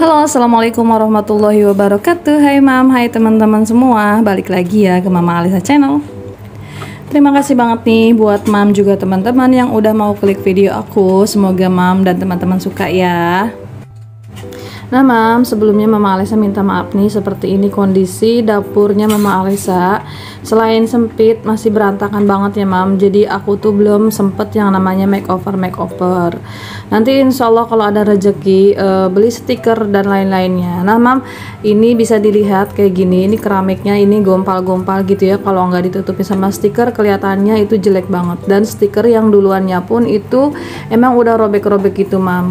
Halo, assalamualaikum warahmatullahi wabarakatuh. Hai mam, hai teman-teman semua. Balik lagi ya ke Mama Alisa Channel. Terima kasih banget nih buat mam juga teman-teman yang udah mau klik video aku. Semoga mam dan teman-teman suka ya. Nah mam, sebelumnya Mama Alisa minta maaf nih, seperti ini kondisi dapurnya Mama Alisa. Selain sempit, masih berantakan banget ya mam. Jadi aku tuh belum sempet yang namanya makeover. Nanti insya Allah kalau ada rezeki beli stiker dan lain-lainnya. Nah mam, ini bisa dilihat kayak gini. Ini keramiknya ini gompal-gompal gitu ya. Kalau nggak ditutupin sama stiker kelihatannya itu jelek banget. Dan stiker yang duluannya pun itu emang udah robek-robek gitu mam.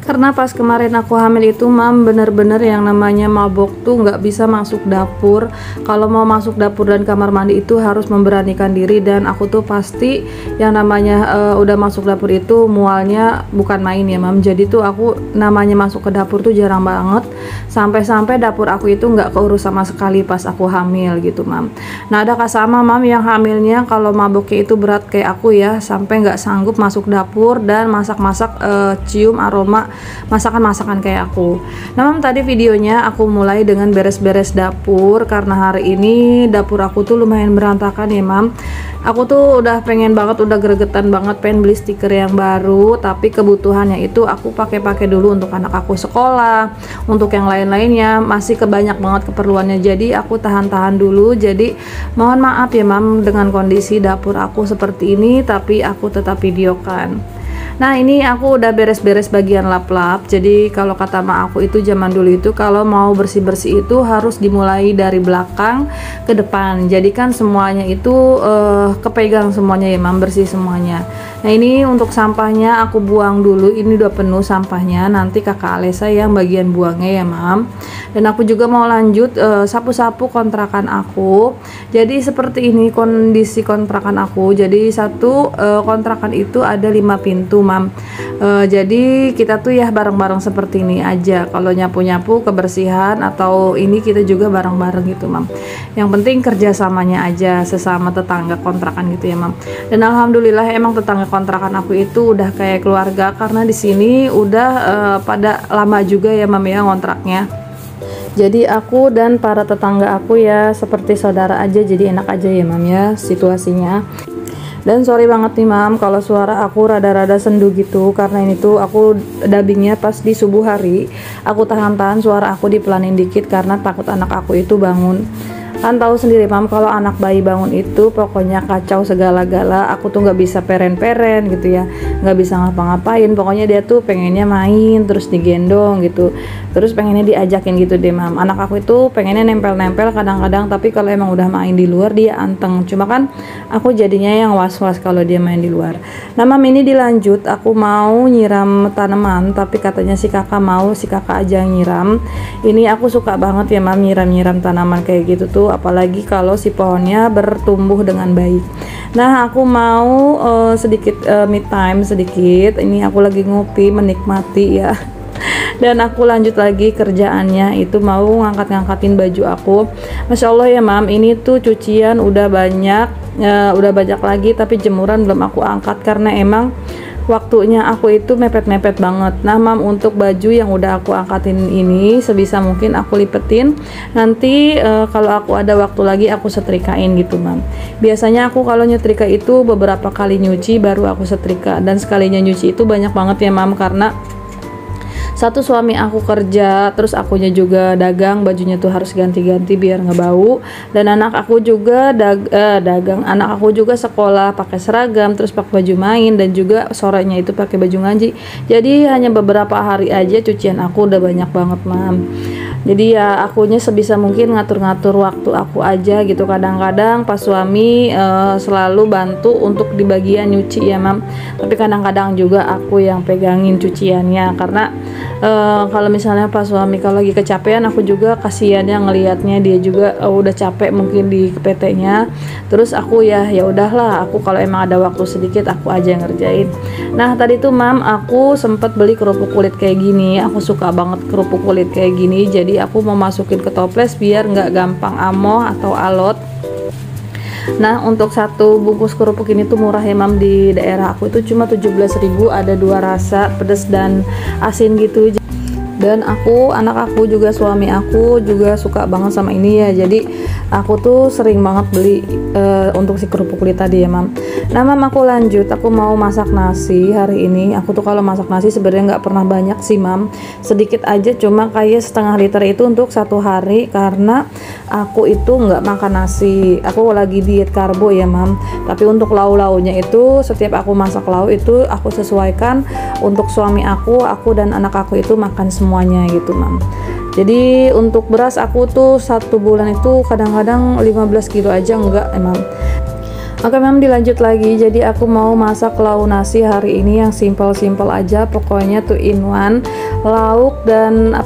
Karena pas kemarin aku hamil itu mam, bener-bener yang namanya mabok tuh nggak bisa masuk dapur. Kalau mau masuk dapur dan kamar mandi itu harus memberanikan diri. Dan aku tuh pasti yang namanya udah masuk dapur itu mualnya bukan main ya mam. Jadi tuh aku namanya masuk ke dapur tuh jarang banget. Sampai-sampai dapur aku itu nggak keurus sama sekali pas aku hamil gitu mam. Nah ada sama mam yang hamilnya kalau maboknya itu berat kayak aku ya, sampai nggak sanggup masuk dapur dan masak-masak cium aroma masakan-masakan kayak aku. Nah mam, tadi videonya aku mulai dengan beres-beres dapur karena hari ini dapur aku tuh lumayan berantakan ya mam. Aku tuh udah pengen banget, udah gregetan banget pengen beli stiker yang baru, tapi kebutuhannya itu aku pakai dulu untuk anak aku sekolah, untuk yang lain-lainnya masih kebanyak banget keperluannya. Jadi aku tahan-tahan dulu. Jadi mohon maaf ya mam dengan kondisi dapur aku seperti ini, tapi aku tetap videokan. Nah ini aku udah beres-beres bagian lap-lap. Jadi kalau kata mak aku itu zaman dulu itu kalau mau bersih-bersih itu harus dimulai dari belakang ke depan. Jadi kan semuanya itu kepegang semuanya ya mam, bersih semuanya. Nah ini untuk sampahnya aku buang dulu. Ini udah penuh sampahnya. Nanti kakak Alisa yang bagian buangnya ya mam. Dan aku juga mau lanjut sapu-sapu kontrakan aku. Jadi seperti ini kondisi kontrakan aku. Jadi satu kontrakan itu ada 5 pintu mam. Jadi kita tuh ya bareng-bareng seperti ini aja. Kalau nyapu-nyapu kebersihan atau ini kita juga bareng-bareng gitu mam. Yang penting kerjasamanya aja sesama tetangga kontrakan gitu ya mam. Dan alhamdulillah emang tetangga kontrakan aku itu udah kayak keluarga, karena di sini udah pada lama juga ya mam ya ngontraknya. Jadi aku dan para tetangga aku ya seperti saudara aja, jadi enak aja ya mam ya situasinya. Dan sorry banget nih mam kalau suara aku rada-rada sendu gitu, karena ini tuh aku dubbingnya pas di subuh hari. Aku tahan-tahan suara aku dipelanin dikit karena takut anak aku itu bangun. Kan tahu sendiri mam, kalau anak bayi bangun itu pokoknya kacau segala-gala. Aku tuh nggak bisa peren-peren gitu ya, nggak bisa ngapa-ngapain. Pokoknya dia tuh pengennya main terus digendong gitu, terus pengennya diajakin gitu deh mam. Anak aku itu pengennya nempel-nempel kadang-kadang, tapi kalau emang udah main di luar dia anteng. Cuma kan aku jadinya yang was-was kalau dia main di luar. Nah mam, ini dilanjut, aku mau nyiram tanaman, tapi katanya si kakak mau si kakak aja yang nyiram. Ini aku suka banget ya mam nyiram-nyiram tanaman kayak gitu tuh, apalagi kalau si pohonnya bertumbuh dengan baik. Nah aku mau sedikit me time sedikit. Ini aku lagi ngopi menikmati ya. Dan aku lanjut lagi kerjaannya itu mau ngangkat-ngangkatin baju aku. Masya Allah ya mam, ini tuh cucian udah banyak lagi, tapi jemuran belum aku angkat karena emang waktunya aku itu mepet-mepet banget. Nah mam, untuk baju yang udah aku angkatin ini sebisa mungkin aku lipetin. Nanti kalau aku ada waktu lagi aku setrikain gitu mam. Biasanya aku kalau nyetrika itu beberapa kali nyuci baru aku setrika, dan sekalinya nyuci itu banyak banget ya mam, karena satu suami aku kerja, terus akunya juga dagang, bajunya tuh harus ganti-ganti biar nggak bau. Dan anak aku juga dagang, anak aku juga sekolah pakai seragam, terus pakai baju main, dan juga sorenya itu pakai baju ngaji. Jadi hanya beberapa hari aja cucian aku udah banyak banget mam. Jadi ya akunya sebisa mungkin ngatur-ngatur waktu aku aja gitu. Kadang-kadang pas suami selalu bantu untuk di bagian nyuci ya mam, tapi kadang-kadang juga aku yang pegangin cuciannya, karena kalau misalnya pas suami kalau lagi kecapean, aku juga kasihan ya ngelihatnya dia juga udah capek mungkin di PT-nya. Terus aku ya udahlah, aku kalau emang ada waktu sedikit aku aja yang ngerjain. Nah tadi tuh mam, aku sempet beli kerupuk kulit kayak gini. Aku suka banget kerupuk kulit kayak gini, jadi aku mau masukin ke toples biar nggak gampang amoh atau alot. Nah untuk satu bungkus kerupuk ini tuh murah ya mam, di daerah aku itu cuma 17.000, ada 2 rasa, pedas dan asin gitu. Dan anak aku juga, suami aku juga suka banget sama ini ya, jadi aku tuh sering banget beli untuk si kerupuk kulit tadi ya mam. Nah mam, aku lanjut, aku mau masak nasi hari ini. Aku tuh kalau masak nasi sebenarnya nggak pernah banyak sih mam, sedikit aja, cuma kayak setengah liter itu untuk 1 hari, karena aku itu nggak makan nasi, aku lagi diet karbo ya mam. Tapi untuk lauk-lauknya itu setiap aku masak lauk itu aku sesuaikan untuk suami aku dan anak aku itu makan semuanya gitu mam. Jadi untuk beras aku tuh 1 bulan itu kadang-kadang 15 kilo aja enggak emang. Oke mam, dilanjut lagi. Jadi aku mau masak lauk nasi hari ini yang simple-simple aja, pokoknya tuh in one, lauk dan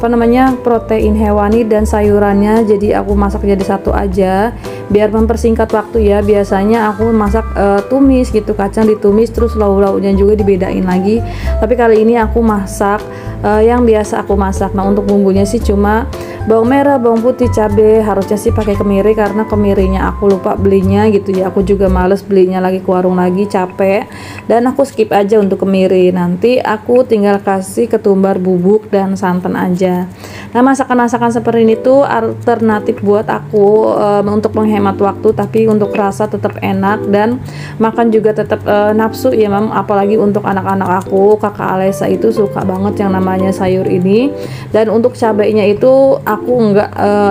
protein hewani dan sayurannya. Jadi aku masak jadi satu aja biar mempersingkat waktu ya. Biasanya aku masak tumis gitu, kacang ditumis terus lauk-lauknya juga dibedain lagi. Tapi kali ini aku masak yang biasa aku masak. Nah untuk bumbunya sih cuma bawang merah, bawang putih, cabai. Harusnya sih pakai kemiri, karena kemirinya aku lupa belinya gitu ya. Aku juga males belinya lagi ke warung lagi, capek, dan aku skip aja untuk kemiri. Nanti aku tinggal kasih ketumbar bubuk dan santan aja. Nah masakan-masakan seperti ini tuh alternatif buat aku untuk menghemat waktu, tapi untuk rasa tetap enak dan makan juga tetap nafsu ya mam. Apalagi untuk anak-anak aku, kakak Alesa itu suka banget yang namanya sayur ini. Dan untuk cabainya itu aku nggak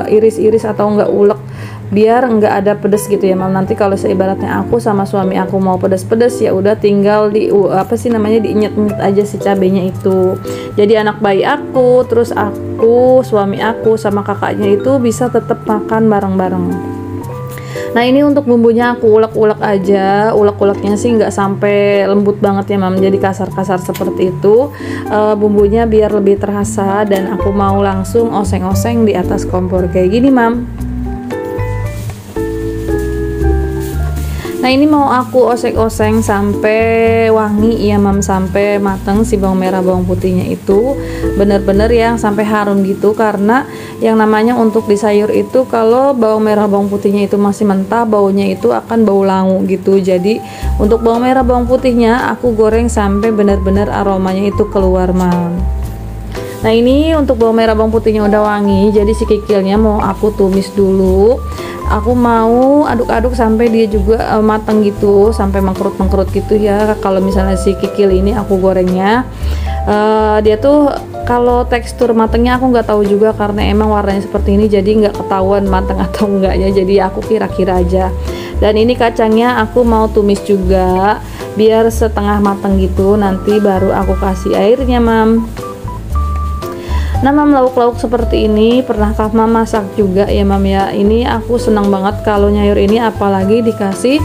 iris-iris atau nggak ulek, biar nggak ada pedes gitu ya mam. Nanti kalau seibaratnya aku sama suami aku mau pedes-pedes, ya udah tinggal diinyet-inyet aja si cabenya itu. Jadi anak bayi aku, terus aku, suami aku sama kakaknya itu bisa tetap makan bareng-bareng. Nah ini untuk bumbunya aku ulek-ulek aja, ulek-uleknya sih nggak sampai lembut banget ya mam, jadi kasar-kasar seperti itu bumbunya biar lebih terasa. Dan aku mau langsung oseng-oseng di atas kompor kayak gini mam. Nah ini mau aku oseng-oseng sampai wangi ya mam, sampai matang si bawang merah bawang putihnya itu bener-bener yang sampai harum gitu. Karena yang namanya untuk di sayur itu kalau bawang merah bawang putihnya itu masih mentah, baunya itu akan bau langu gitu. Jadi untuk bawang merah bawang putihnya aku goreng sampai bener-bener aromanya itu keluar mam. Nah ini untuk bawang merah bawang putihnya udah wangi, jadi si kikilnya mau aku tumis dulu. Aku mau aduk-aduk sampai dia juga matang gitu, sampai mengkerut-mengkerut gitu ya. Kalau misalnya si kikil ini aku gorengnya dia tuh kalau tekstur matangnya aku nggak tahu juga, karena emang warnanya seperti ini, jadi nggak ketahuan matang atau enggaknya, jadi aku kira-kira aja. Dan ini kacangnya aku mau tumis juga biar setengah matang gitu, nanti baru aku kasih airnya mam. Nah mam, lauk-lauk seperti ini pernahkah mam masak juga ya mam ya? Ini aku senang banget kalau nyayur ini, apalagi dikasih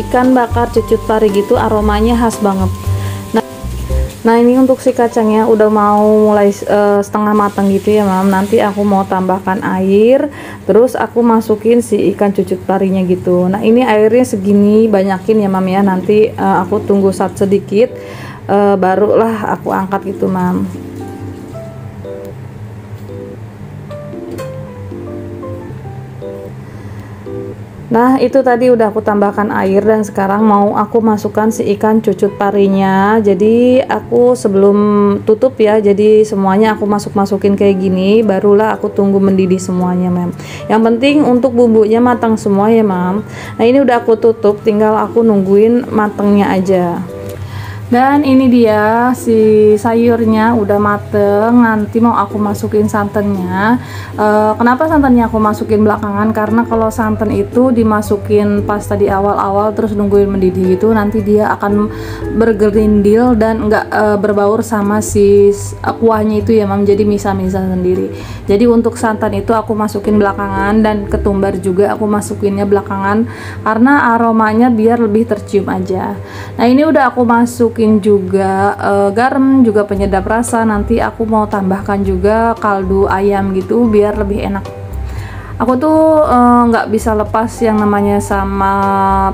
ikan bakar cucut pari gitu, aromanya khas banget. Nah ini untuk si kacangnya udah mau mulai setengah matang gitu ya mam. Nanti aku mau tambahkan air, terus aku masukin si ikan cucut parinya gitu. Nah ini airnya segini, banyakin ya mam ya. Nanti aku tunggu sedikit barulah aku angkat gitu mam. Nah itu tadi udah aku tambahkan air, dan sekarang mau aku masukkan si ikan cucut parinya. Jadi aku sebelum tutup ya, jadi semuanya aku masukin kayak gini, barulah aku tunggu mendidih semuanya mam. Yang penting untuk bumbunya matang semua ya mam. Nah ini udah aku tutup, tinggal aku nungguin matangnya aja. Dan ini dia si sayurnya udah mateng. Nanti mau aku masukin santannya. Kenapa santannya aku masukin belakangan? Karena kalau santan itu dimasukin pas tadi awal-awal terus nungguin mendidih itu, nanti dia akan bergerindil dan nggak berbaur sama si kuahnya itu ya mam. Jadi misah-misah sendiri. Jadi untuk santan itu aku masukin belakangan, dan ketumbar juga aku masukinnya belakangan karena aromanya biar lebih tercium aja. Nah ini udah aku masukin juga garam, juga penyedap rasa. Nanti aku mau tambahkan juga kaldu ayam gitu biar lebih enak. Aku tuh nggak bisa lepas yang namanya sama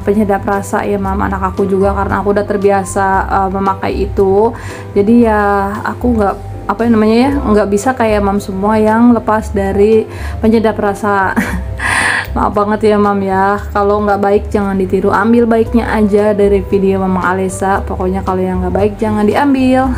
penyedap rasa ya mam, anak aku juga, karena aku udah terbiasa memakai itu. Jadi ya aku nggak bisa kayak mam semua yang lepas dari penyedap rasa. Maaf banget ya mam ya, kalau nggak baik jangan ditiru, ambil baiknya aja dari video Mamang Alesa. Pokoknya kalau yang nggak baik jangan diambil.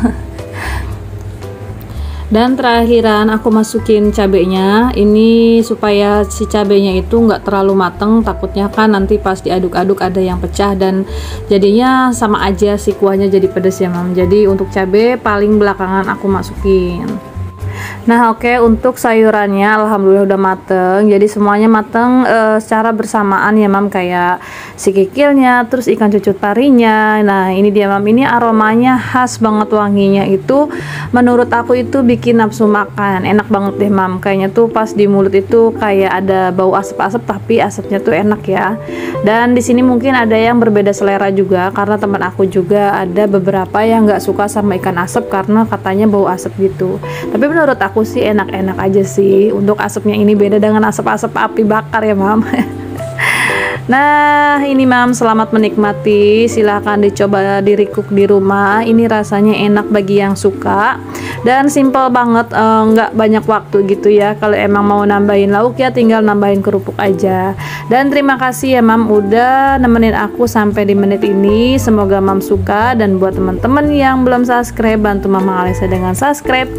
Dan terakhiran aku masukin cabenya ini supaya si cabenya itu nggak terlalu mateng, takutnya kan nanti pas diaduk-aduk ada yang pecah dan jadinya sama aja si kuahnya jadi pedes ya mam. Jadi untuk cabe paling belakangan aku masukin. Nah oke, untuk sayurannya alhamdulillah udah mateng. Jadi semuanya mateng secara bersamaan ya mam, kayak si kikilnya, terus ikan cucut parinya. Nah ini dia mam, ini aromanya khas banget, wanginya itu menurut aku itu bikin nafsu makan. Enak banget deh mam, kayaknya tuh pas di mulut itu kayak ada bau asap-asap, tapi asapnya tuh enak ya. Dan di sini mungkin ada yang berbeda selera juga, karena teman aku juga ada beberapa yang nggak suka sama ikan asap karena katanya bau asap gitu. Tapi menurut aku sih enak-enak aja sih. Untuk asapnya ini beda dengan asap-asap api bakar ya mam. Nah ini mam, selamat menikmati, silahkan dicoba di recook di rumah. Ini rasanya enak bagi yang suka, dan simple banget, nggak banyak waktu gitu ya. Kalau emang mau nambahin lauk ya tinggal nambahin kerupuk aja. Dan terima kasih ya mam udah nemenin aku sampai di menit ini. Semoga mam suka, dan buat teman-teman yang belum subscribe, bantu Mamang Alesa dengan subscribe.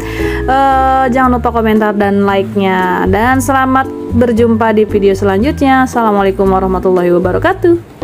Jangan lupa komentar dan like-nya, dan selamat berjumpa di video selanjutnya. Assalamualaikum warahmatullahi wabarakatuh.